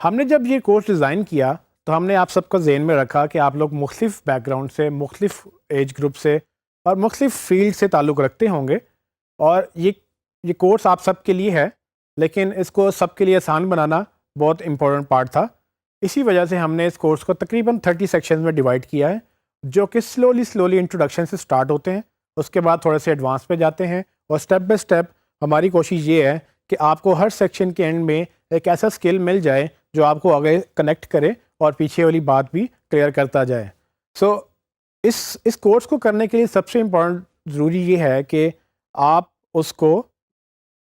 ہم نے جب یہ کورس ڈیزائن کیا تو ہم نے آپ سب کو ذہن میں رکھا کہ آپ لوگ مختلف بیک گراؤنڈ سے، مختلف ایج گروپ سے اور مختلف فیلڈ سے تعلق رکھتے ہوں گے، اور یہ کورس آپ سب کے لیے ہے، لیکن اس کو سب کے لیے آسان بنانا بہت امپورٹنٹ پارٹ تھا۔ اسی وجہ سے ہم نے اس کورس کو تقریباً 30 سیکشنز میں ڈیوائڈ کیا ہے، جو کہ سلولی انٹروڈکشن سے سٹارٹ ہوتے ہیں، اس کے بعد تھوڑے سے ایڈوانس پہ جاتے ہیں، اور سٹیپ بائی سٹیپ ہماری کوشش یہ ہے کہ آپ کو ہر سیکشن کے اینڈ میں ایک ایسا اسکل مل جائے جو آپ کو آگے کنیکٹ کرے اور پیچھے والی بات بھی کلیئر کرتا جائے۔ سو اس کورس کو کرنے کے لیے سب سے امپورٹنٹ ضروری یہ ہے کہ آپ اس کو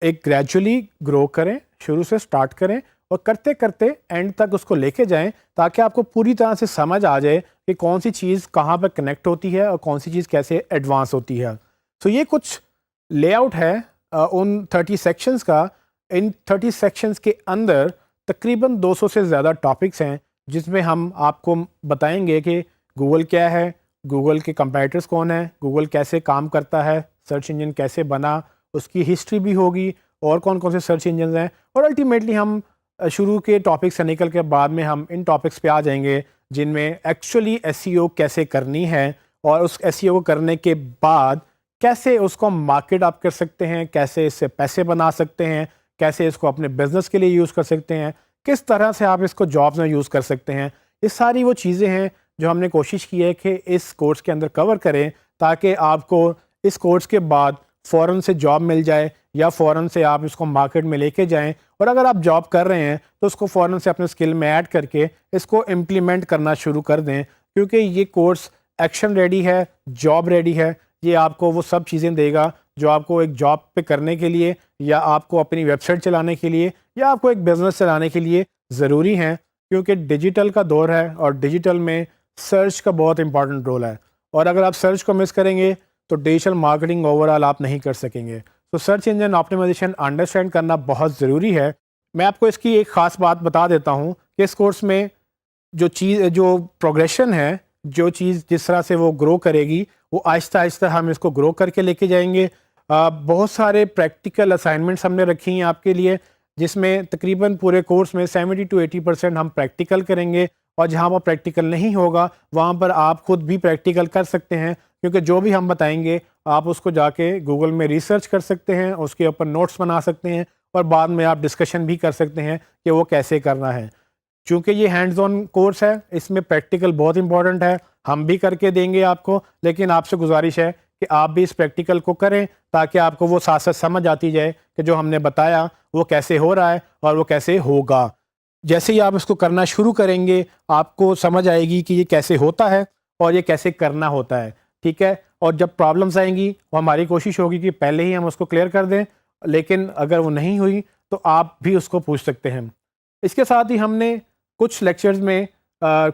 ایک گریجولی گرو کریں، شروع سے سٹارٹ کریں اور کرتے کرتے اینڈ تک اس کو لے کے جائیں، تاکہ آپ کو پوری طرح سے سمجھ آ جائے کہ کون سی چیز کہاں پہ کنیکٹ ہوتی ہے اور کون سی چیز کیسے ایڈوانس ہوتی ہے۔ سو یہ کچھ لے آؤٹ ہے ان 30 سیکشنز کا۔ ان 30 سیکشنز کے اندر تقریباً 200 سے زیادہ ٹاپکس ہیں، جس میں ہم آپ کو بتائیں گے کہ گوگل کیا ہے، گوگل کے کمپیٹیٹرز کون ہیں، گوگل کیسے کام کرتا ہے، سرچ انجن کیسے بنا، اس کی ہسٹری بھی ہوگی، اور کون کون سے سرچ انجنز ہیں، اور الٹیمیٹلی ہم شروع کے ٹاپک سے نکل کے بعد میں ہم ان ٹاپکس پہ آ جائیں گے جن میں ایکچولی ایس ای او کیسے کرنی ہے، اور اس ایس ای او کو کرنے کے بعد کیسے اس کو مارکیٹ آپ کر سکتے ہیں، کیسے اس سے پیسے بنا سکتے ہیں، کیسے اس کو اپنے بزنس کے لیے یوز کر سکتے ہیں، کس طرح سے آپ اس کو جابس میں یوز کر سکتے ہیں۔ یہ ساری وہ چیزیں ہیں جو ہم نے کوشش کی ہے کہ اس کورس کے اندر کور کریں، تاکہ آپ کو اس کورس کے بعد فوراً سے جاب مل جائے، یا فوراً سے آپ اس کو مارکیٹ میں لے کے جائیں، اور اگر آپ جاب کر رہے ہیں تو اس کو فوراً سے اپنے اسکل میں ایڈ کر کے اس کو امپلیمنٹ کرنا شروع کر دیں، کیونکہ یہ کورس ایکشن ریڈی ہے، جاب ریڈی ہے۔ یہ آپ کو وہ سب چیزیں دے گا جو آپ کو ایک جاب پہ کرنے کے لیے، یا آپ کو اپنی ویب سائٹ چلانے کے لیے، یا آپ کو ایک بزنس چلانے کے لیے ضروری ہیں، کیونکہ ڈیجیٹل کا دور ہے اور ڈیجیٹل میں سرچ کا بہت امپورٹنٹ رول ہے، اور اگر آپ سرچ کو مس کریں گے تو ڈیجیٹل مارکیٹنگ اوور آل آپ نہیں کر سکیں گے۔ تو سرچ انجن آپٹیمائزیشن انڈرسٹینڈ کرنا بہت ضروری ہے۔ میں آپ کو اس کی ایک خاص بات بتا دیتا ہوں کہ اس کورس میں جو پروگریشن ہے، جو چیز جس طرح سے وہ گرو کرے گی، وہ آہستہ آہستہ ہم اس کو گرو کر کے لے کے جائیں گے۔ بہت سارے پریکٹیکل اسائنمنٹس ہم نے رکھی ہیں آپ کے لیے، جس میں تقریباً پورے کورس میں 70 to 80% ہم پریکٹیکل کریں گے، اور جہاں پر پریکٹیکل نہیں ہوگا وہاں پر آپ خود بھی پریکٹیکل کر سکتے ہیں، کیونکہ جو بھی ہم بتائیں گے آپ اس کو جا کے گوگل میں ریسرچ کر سکتے ہیں، اس کے اوپر نوٹس بنا سکتے ہیں، اور بعد میں آپ ڈسکشن بھی کر سکتے ہیں کہ وہ کیسے کرنا ہے۔ چونکہ یہ ہینڈز آن کورس ہے، اس میں پریکٹیکل بہت امپورٹنٹ ہے، ہم بھی کر کے دیں گے آپ کو، لیکن آپ سے گزارش ہے کہ آپ بھی اس پریکٹیکل کو کریں، تاکہ آپ کو وہ ساتھ ساتھ سمجھ آتی جائے کہ جو ہم نے بتایا وہ کیسے ہو رہا ہے اور وہ کیسے ہوگا۔ جیسے ہی آپ اس کو کرنا شروع کریں گے، آپ کو سمجھ آئے گی کہ یہ کیسے ہوتا ہے اور یہ کیسے کرنا ہوتا ہے، ٹھیک ہے؟ اور جب پرابلمس آئیں گی، وہ ہماری کوشش ہوگی کہ پہلے ہی ہم اس کو کلیئر کر دیں، لیکن اگر وہ نہیں ہوئی تو آپ بھی اس کو پوچھ سکتے ہیں۔ اس کے ساتھ ہی ہم نے کچھ لیکچرز میں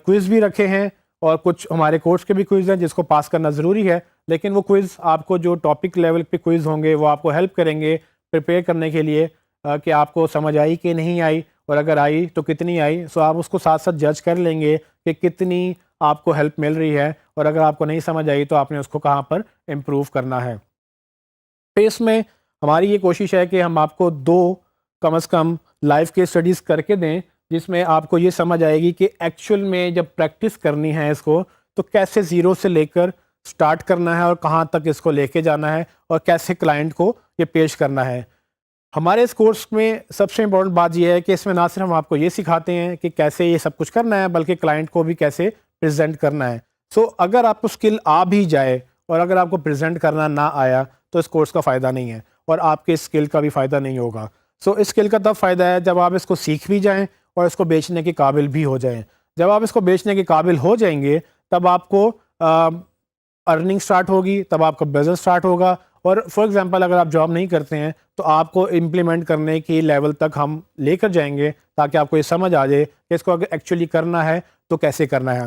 کوئز بھی رکھے ہیں، اور کچھ ہمارے کورس کے بھی کوئز ہیں جس کو پاس کرنا ضروری ہے، لیکن وہ کوئز آپ کو جو ٹاپک لیول پہ کوئز ہوں گے وہ آپ کو ہیلپ کریں گے پریپیئر کرنے کے لیے کہ آپ کو سمجھ آئی کہ نہیں آئی، اور اگر آئی تو کتنی آئی۔ سو آپ اس کو ساتھ ساتھ جج کر لیں گے کہ کتنی آپ کو ہیلپ مل رہی ہے، اور اگر آپ کو نہیں سمجھ آئی تو آپ نے اس کو کہاں پر امپروو کرنا ہے۔ پھر اس میں ہماری یہ کوشش ہے کہ ہم آپ کو 2 کم از کم لائف کے اسٹڈیز کر کے دیں، جس میں آپ کو یہ سمجھ آئے گی کہ ایکچوئل میں جب پریکٹس کرنی ہے اس کو، تو کیسے زیرو سے لے کر سٹارٹ کرنا ہے اور کہاں تک اس کو لے کے جانا ہے، اور کیسے کلائنٹ کو یہ پیش کرنا ہے۔ ہمارے اس کورس میں سب سے امپورٹنٹ بات یہ ہے کہ اس میں نہ صرف ہم آپ کو یہ سکھاتے ہیں کہ کیسے یہ سب کچھ کرنا ہے، بلکہ کلائنٹ کو بھی کیسے پریزنٹ کرنا ہے۔ سو اگر آپ کو اسکل آ بھی جائے اور اگر آپ کو پریزنٹ کرنا نہ آیا تو اس کورس کا فائدہ نہیں ہے، اور آپ کے اسکل کا بھی فائدہ نہیں ہوگا۔ سو اس اسکل کا تب فائدہ ہے جب آپ اس کو سیکھ بھی جائیں اور اس کو بیچنے کے قابل بھی ہو جائیں۔ جب آپ اس کو بیچنے کے قابل ہو جائیں گے تب آپ کو ارننگ سٹارٹ ہوگی، تب آپ کا بزنس سٹارٹ ہوگا، اور فار ایگزامپل اگر آپ جاب نہیں کرتے ہیں تو آپ کو امپلیمنٹ کرنے کی لیول تک ہم لے کر جائیں گے، تاکہ آپ کو یہ سمجھ آ جائے کہ اس کو اگر ایکچولی کرنا ہے تو کیسے کرنا ہے۔